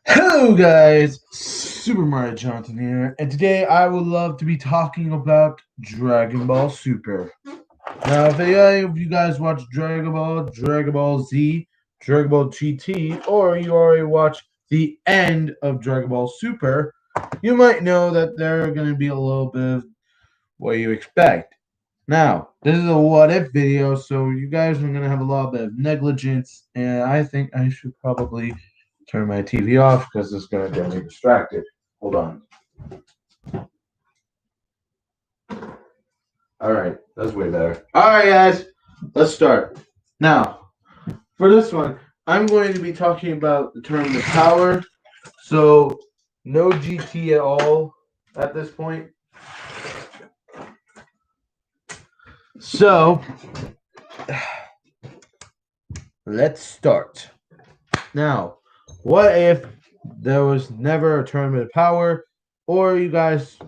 Hello guys, Super Mario Johnson here, and today I would love to be talking about Dragon Ball Super. Now, if any of you guys watch Dragon Ball Z, Dragon Ball GT, or you already watched the end of Dragon Ball Super, you might know that there are going to be a little bit of what you expect. Now, this is a what if video, so you guys are going to have a little bit of negligence, and I think I should probably turn my TV off because it's going to get me distracted. Hold on. All right, that's way better. All right, guys, let's start. Now, for this one, I'm going to be talking about the term the power. So, no GT at all at this point. So, let's start. Now, what if there was never a tournament of power, or you guys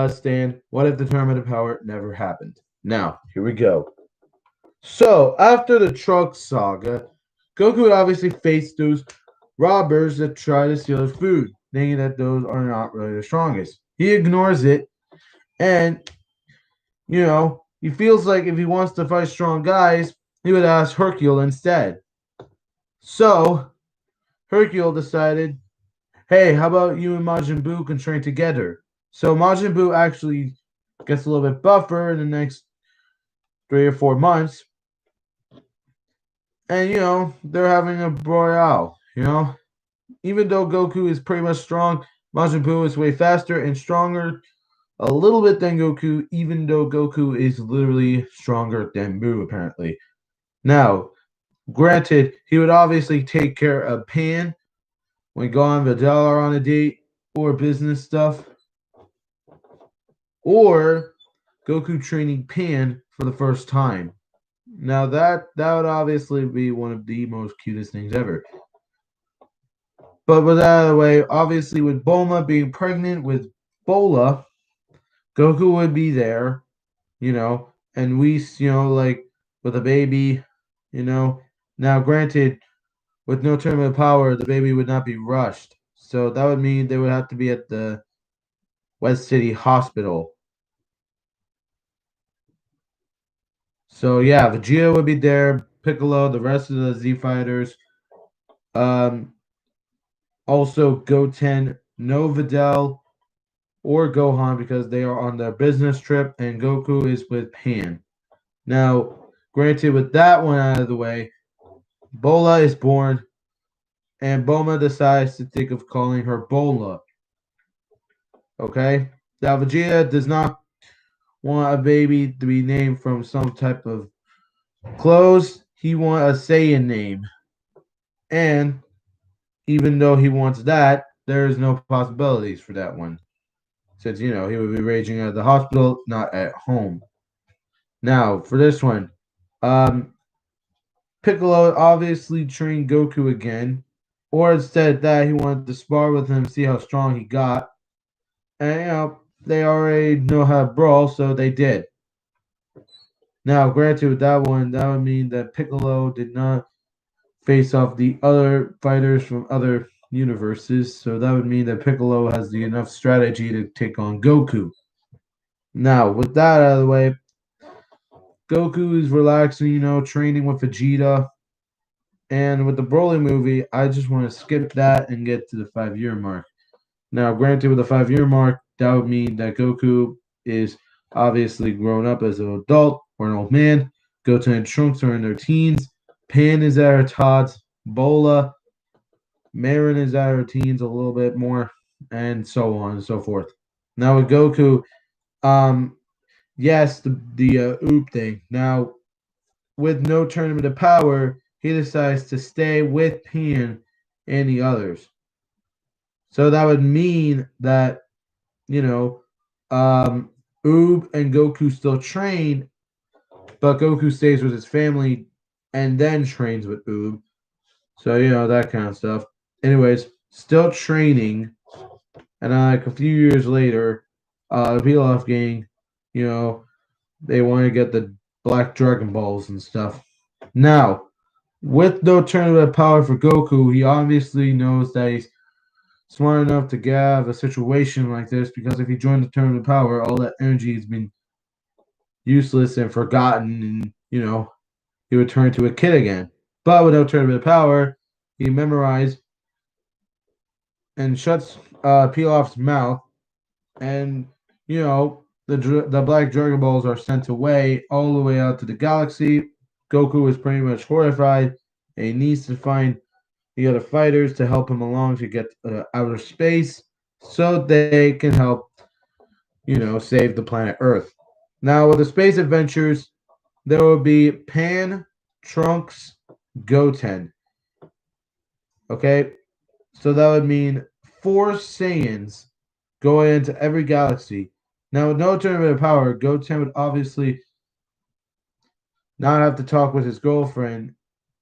stand, what if the tournament of power never happened? Now, here we go. So, after the Trunks saga, Goku would obviously face those robbers that try to steal his food, thinking that those are not really the strongest. He ignores it, and, he feels like if he wants to fight strong guys, he would ask Hercule instead. So, Hercule decided, hey, how about you and Majin Buu can train together? So Majin Buu actually gets a little bit buffer in the next 3 or 4 months. And, they're having a royale. Even though Goku is pretty much strong, Majin Buu is way faster and stronger a little bit than Goku, even though Goku is literally stronger than Buu, apparently. Now, granted, he would obviously take care of Pan when Gohan and Videl are on a date or business stuff, or Goku training Pan for the first time. Now that would obviously be one of the most cutest things ever. But with that out of the way, obviously with Bulma being pregnant with Bola, Goku would be there, and Whis, like with a baby, Now granted, with no tournament of power, the baby would not be rushed. So that would mean they would have to be at the West City Hospital. So yeah, Vegeta would be there, Piccolo, the rest of the Z fighters. Also Goten, no Videl or Gohan because they are on their business trip, and Goku is with Pan. Now, granted, with that one out of the way, Bola is born, and Bulma decides to think of calling her Bola. Okay? Now, Vegeta does not want a baby to be named from some type of clothes. He wants a Saiyan name. And even though he wants that, there is no possibilities for that one. Since, he would be raging at the hospital, not at home. Now, for this one, Piccolo obviously trained Goku again. Or instead of that, he wanted to spar with him, see how strong he got. And, they already know how to brawl, so they did. Now, granted, with that one, that would mean that Piccolo did not face off the other fighters from other universes, so that would mean that Piccolo has the enough strategy to take on Goku. Now, with that out of the way, Goku is relaxing, training with Vegeta. And with the Broly movie, I just want to skip that and get to the 5-year mark. Now, granted, with the 5-year mark, that would mean that Goku is obviously grown up as an adult or an old man. Goten and Trunks are in their teens. Pan is at her tots. Bola, Marin is at her teens a little bit more, and so on and so forth. Now with Goku, yes, the oop thing. Now, with no tournament of power, he decides to stay with Pan and the others. So that would mean that, Oob and Goku still train, but Goku stays with his family and then trains with Oob. So, that kind of stuff. Anyways, still training. And like a few years later, the Pilaf gang, you know, they want to get the Black Dragon Balls and stuff. Now, with no tournament power for Goku, he obviously knows that he's smart enough to get out of a situation like this because if he joined the tournament power, all that energy has been useless and forgotten, and he would turn into a kid again. But without tournament power, he memorized and shuts Pilaf's mouth, and the Black Dragon Balls are sent away all the way out to the galaxy. Goku is pretty much horrified, and he needs to find the other fighters to help him along to get outer space, so they can help save the planet Earth. Now, with the space adventures, there will be Pan, Trunks, Goten. Okay, so that would mean four Saiyans going into every galaxy. Now, with no tournament of power, Goten would obviously not have to talk with his girlfriend,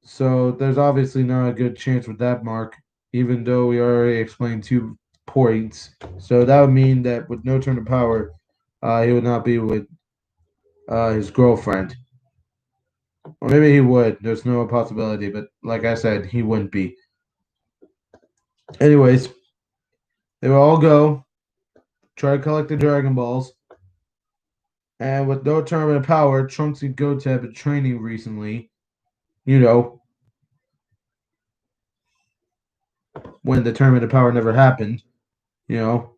so there's obviously not a good chance with that mark, even though we already explained 2 points. So that would mean that with no turn of power, he would not be with his girlfriend. Or maybe he would. There's no possibility, but like I said, he wouldn't be. Anyways, they will all go, try to collect the Dragon Balls, and with no tournament of power, Trunks and Goten have been training recently. You know, when the tournament of power never happened. You know,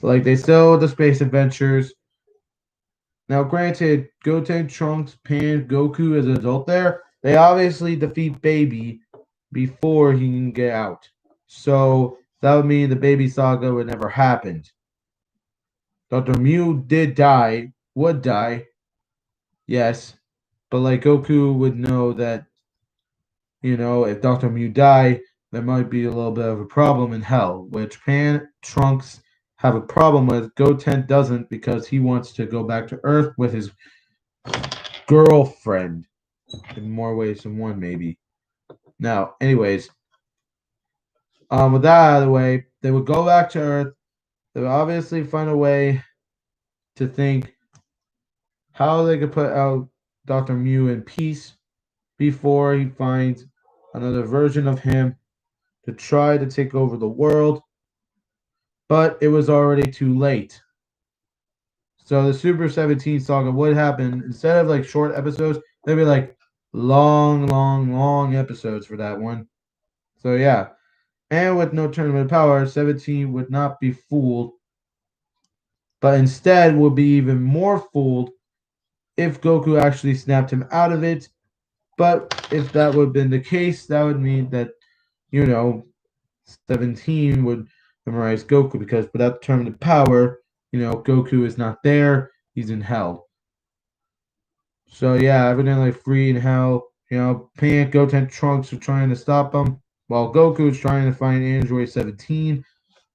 like they still the space adventures. Now, granted, Goten, Trunks, Pan, Goku as an adult there, they obviously defeat Baby before he can get out. So that would mean the Baby saga would never happen. Dr. Mew did die, would die, yes, but like Goku would know that, if Dr. Mew died, there might be a little bit of a problem in hell, which Pan, Trunks have a problem with. Goten doesn't because he wants to go back to Earth with his girlfriend in more ways than one, maybe. Now, anyways, with that out of the way, they would go back to Earth. They would obviously find a way to think how they could put out Dr. Mew in peace before he finds another version of him to try to take over the world. But it was already too late. So the Super 17 saga would happen instead of like short episodes, they'd be like long, long, long episodes for that one. So yeah. And with no tournament power, 17 would not be fooled, but instead would be even more fooled if Goku actually snapped him out of it. But if that would have been the case, that would mean that, you know, 17 would memorize Goku because without the tournament power, Goku is not there. He's in hell. So yeah, evidently free in hell. Pan, Goten, Trunks are trying to stop him, while Goku is trying to find Android 17.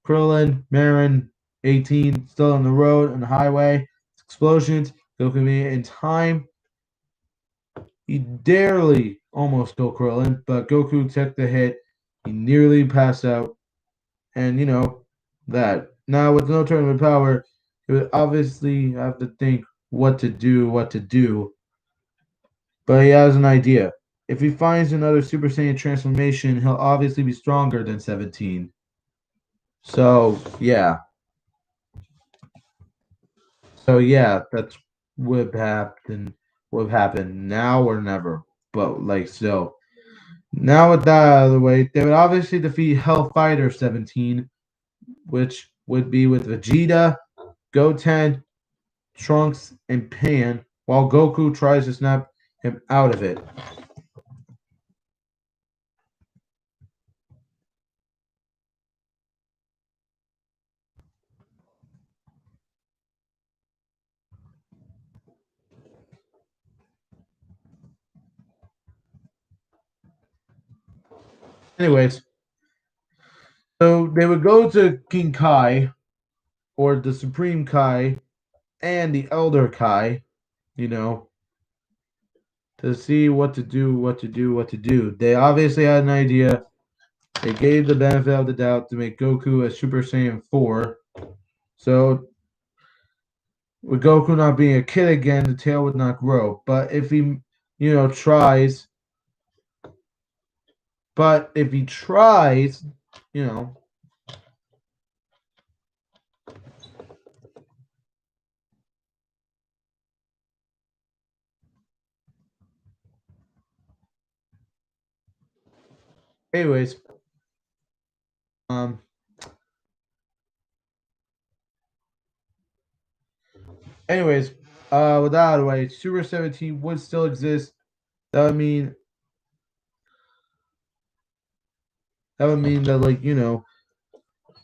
Krillin, Marin, 18, still on the road on the highway. Explosions. Goku made it in time. He barely almost killed Krillin, but Goku took the hit. He nearly passed out. And that. Now with no tournament power, he would obviously have to think what to do. But he has an idea. If he finds another Super Saiyan transformation, he'll obviously be stronger than 17. So yeah. That's would happen now or never. But like so. Now with that out of the way, they would obviously defeat Hellfighter 17, which would be with Vegeta, Goten, Trunks, and Pan, while Goku tries to snap him out of it. Anyways, so they would go to King Kai, or the Supreme Kai, and the Elder Kai, you know, to see what to do. They obviously had an idea. They gave the benefit of the doubt to make Goku a Super Saiyan 4. So With Goku not being a kid again, the tail would not grow. But if he, tries, but if he tries, you know, anyways, um, anyways, with that out of the way, Super 17 would still exist. That would mean that like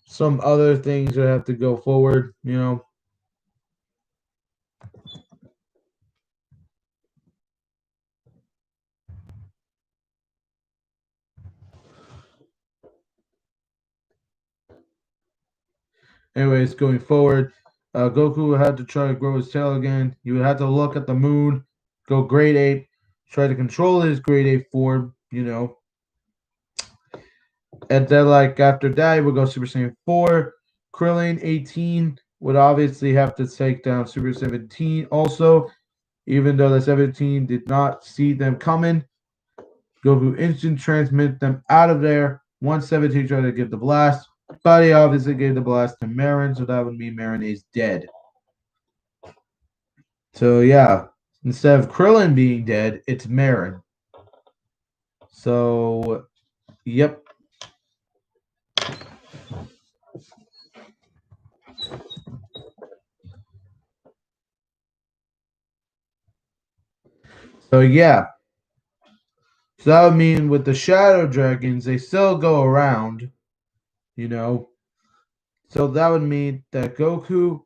some other things would have to go forward. Anyways, going forward, Goku had to try to grow his tail again. He would have to look at the moon, go Grade Ape, try to control his Grade Ape form. And then like after that, he would go Super Saiyan 4. Krillin 18 would obviously have to take down Super 17 also, even though the 17 did not see them coming. Goku instant transmit them out of there. Once 17 tried to give the blast, but he obviously gave the blast to Marin, so that would mean Marin is dead. So yeah, instead of Krillin being dead, it's Marin. So yep. So yeah. So that would mean with the Shadow Dragons, they still go around, you know. So that would mean that Goku,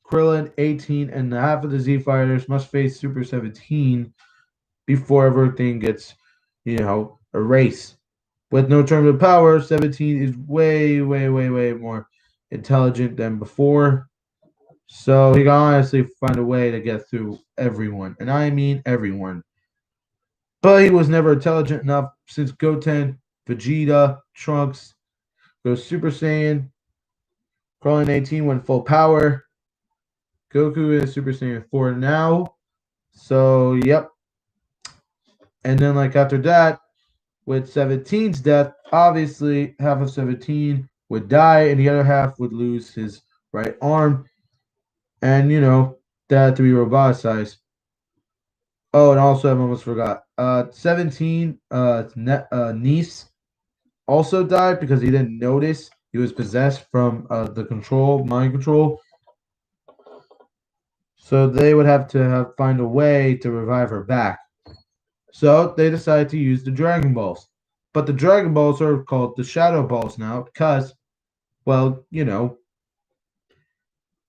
Krillin, 18, and half of the Z Fighters must face Super 17 before everything gets, erased. With no terms of power, 17 is way, way, way, way more intelligent than before. So he can honestly find a way to get through everyone. And I mean everyone. But he was never intelligent enough since Goten, Vegeta, Trunks, goes Super Saiyan. Krillin 18 went full power. Goku is Super Saiyan 4 now. So, yep. And then, like, after that, with 17's death, obviously, half of 17 would die, and the other half would lose his right arm. And, that had to be roboticized. Oh, and also, I almost forgot. 17, niece also died because he didn't notice he was possessed from the mind control. So they would have to find a way to revive her back. So they decided to use the Dragon Balls. But the Dragon Balls are called the Shadow Balls now because, well, they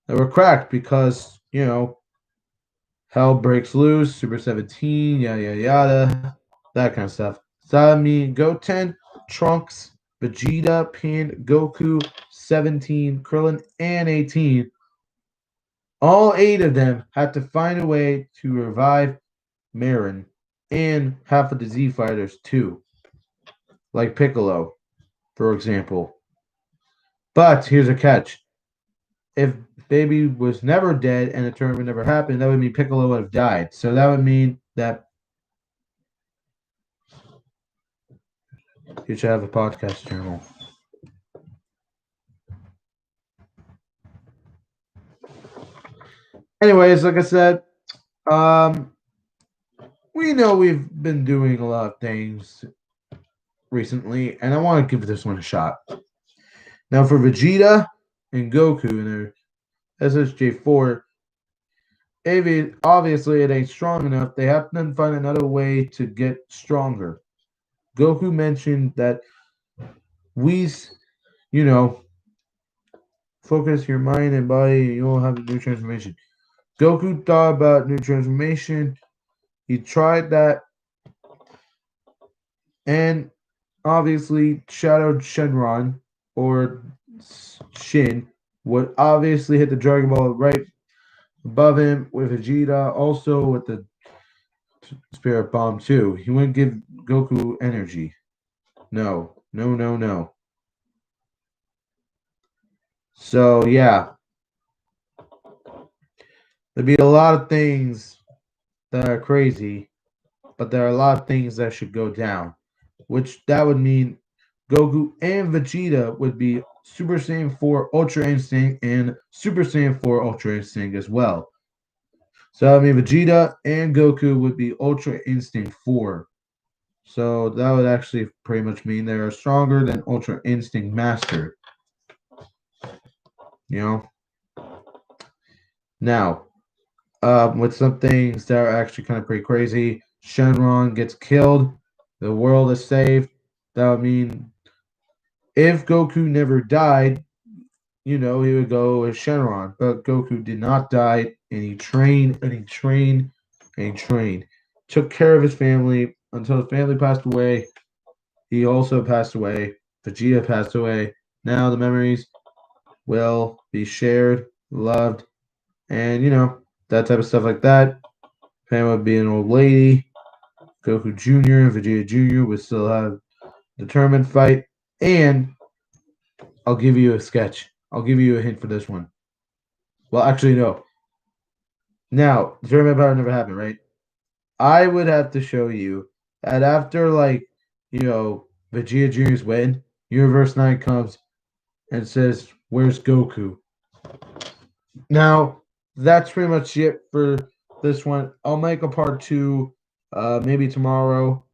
were cracked because, hell breaks loose, Super 17, yada, yada, yada, that kind of stuff. So, I mean, Goten, Trunks, Vegeta, Pan, Goku, 17, Krillin, and 18. All 8 of them had to find a way to revive Marin and half of the Z Fighters too, like Piccolo, for example. But here's a catch. If Baby was never dead and the tournament never happened, that would mean Piccolo would have died. So that would mean that you should have a podcast channel. Anyways, like I said, um, we know we've been doing a lot of things recently, and I want to give this one a shot. Now, for Vegeta and Goku and their SSJ4, obviously it ain't strong enough. They have to find another way to get stronger. Goku mentioned that we, you know, focus your mind and body, and you'll have a new transformation. Goku thought about new transformation. He tried that, and obviously, Shadow Shenron or Shin would obviously hit the Dragon Ball right above him with Vegeta, also with the Spirit Bomb too. He wouldn't give Goku energy. No, no, no, no. So yeah, There'd be a lot of things that are crazy, but there are a lot of things that should go down, which that would mean Goku and Vegeta would be Super Saiyan 4 Ultra Instinct and Super Saiyan 4 Ultra Instinct as well. So I mean Vegeta and Goku would be Ultra Instinct 4. So that would actually pretty much mean they are stronger than Ultra Instinct Master. You know? Now, with some things that are actually kind of pretty crazy, Shenron gets killed, the world is saved. That would mean if Goku never died, he would go with Shenron. But Goku did not die, and he trained and he trained and he trained. Took care of his family until his family passed away. He also passed away. Vegeta passed away. Now the memories will be shared, loved, and that type of stuff like that. Pam would be an old lady. Goku Jr. and Vegeta Jr. would still have determined fight. And I'll give you a sketch. I'll give you a hint for this one. Well, actually, no. Now, the tournament power never happened, right? I would have to show you that after, like, Vegeta Jr.'s win, Universe 9 comes and says, "Where's Goku?" Now, that's pretty much it for this one. I'll make a part two maybe tomorrow